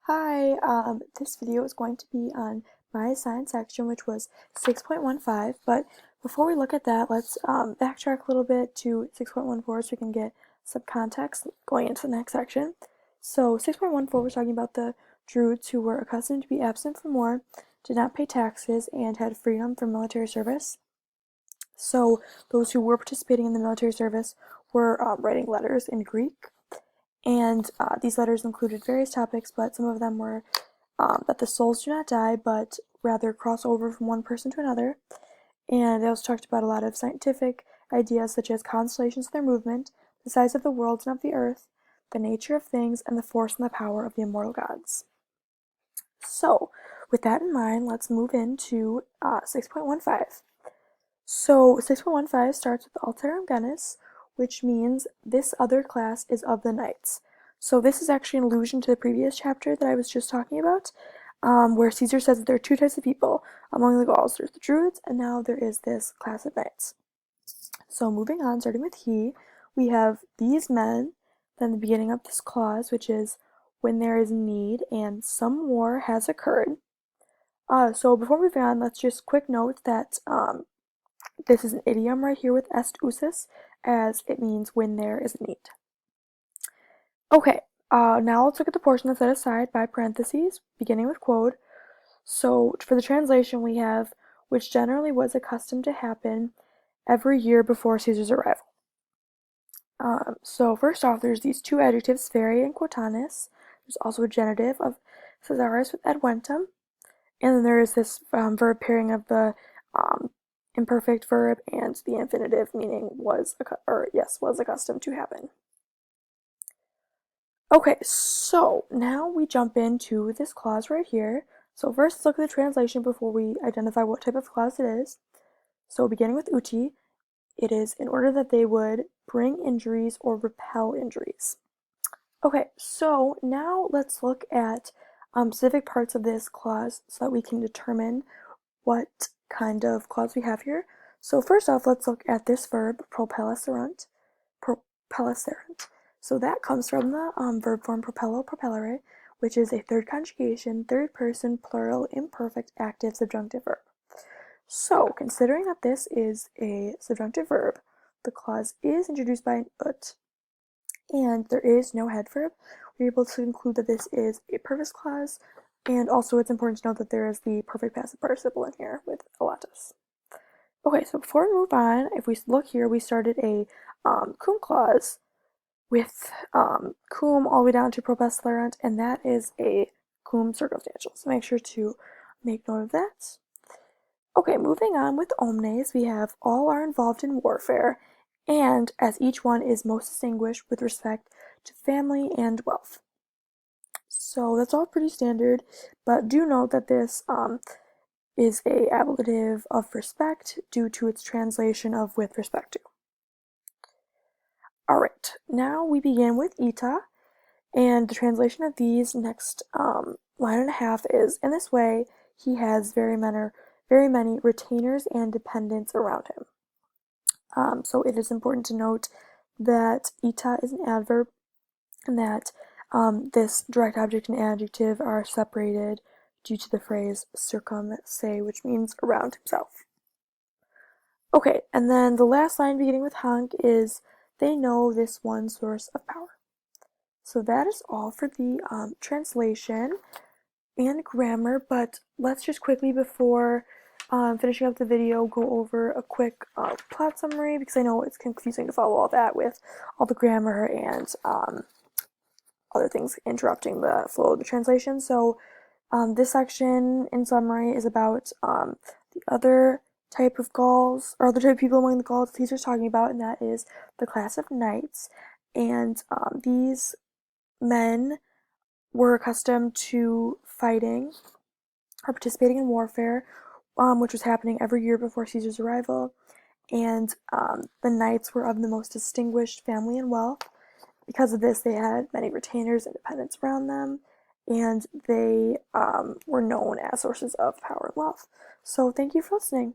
Hi, this video is going to be on my science section, which was 6.15, but before we look at that, let's backtrack a little bit to 6.14 so we can get some context going into the next section. So 6.14, we're talking about the Druids who were accustomed to be absent from war, did not pay taxes, and had freedom from military service. So those who were participating in the military service were writing letters in Greek. And these letters included various topics, but some of them were that the souls do not die, but rather cross over from one person to another. And they also talked about a lot of scientific ideas such as constellations and their movement, the size of the worlds and of the earth, the nature of things, and the force and the power of the immortal gods. So, with that in mind, let's move into 6.15. So 6.15 starts with Alterum Genus, which means this other class is of the knights. So this is actually an allusion to the previous chapter that I was just talking about, where Caesar says that there are two types of people among the Gauls. There's the Druids, and now there is this class of knights. So moving on, starting with he, we have these men, then the beginning of this clause, which is when there is need and some war has occurred. So before moving on, let's just quick note that this is an idiom right here with est usus, as it means when there is a need. Okay, now let's look at the portion that's set aside by parentheses, beginning with quote. So for the translation we have, which generally was accustomed to happen every year before Caesar's arrival. So first off, there's these two adjectives, fere and quotanis. There's also a genitive of Caesaris with adventem. And then there is this verb pairing of the imperfect verb and the infinitive, meaning was accustomed to happen. Okay, so now we jump into this clause right here. So first, let's look at the translation before we identify what type of clause it is. So beginning with uti, it is in order that they would bring injuries or repel injuries. Okay, so now let's look at specific parts of this clause so that we can determine what kind of clause we have here. So first off, let's look at this verb, propelleserant. Propelleserant. So that comes from the verb form propello, propellere, which is a third conjugation, third person, plural, imperfect, active, subjunctive verb. So considering that this is a subjunctive verb, the clause is introduced by an ut, and there is no head verb, we're able to conclude that this is a purpose clause, and also it's important to note that there is the perfect passive participle in here with elatus. Okay, so before we move on, if we look here, we started a cum clause with cum all the way down to propesselerant, and that is a cum circumstantial. So make sure to make note of that. Okay, moving on with omnes, we have all are involved in warfare, and as each one is most distinguished with respect to family and wealth. So that's all pretty standard, but do note that this is a ablative of respect due to its translation of with respect to. Alright, now we begin with ita, and the translation of these next line and a half is, in this way, he has very many retainers and dependents around him. So it is important to note that ita is an adverb, and that this direct object and adjective are separated due to the phrase circum se, which means around himself. Okay, and then the last line beginning with hanc is, they know this one source of power. So that is all for the translation and grammar, but let's just quickly, before finishing up the video, go over a quick plot summary, because I know it's confusing to follow all that with all the grammar and other things interrupting the flow of the translation. So this section, in summary, is about the other type of Gauls, or other type of people among the Gauls Caesar's talking about, and that is the class of knights. And these men were accustomed to fighting or participating in warfare, which was happening every year before Caesar's arrival. And the knights were of the most distinguished family and wealth. Because of this, they had many retainers and dependents around them, and they were known as sources of power and wealth. So thank you for listening.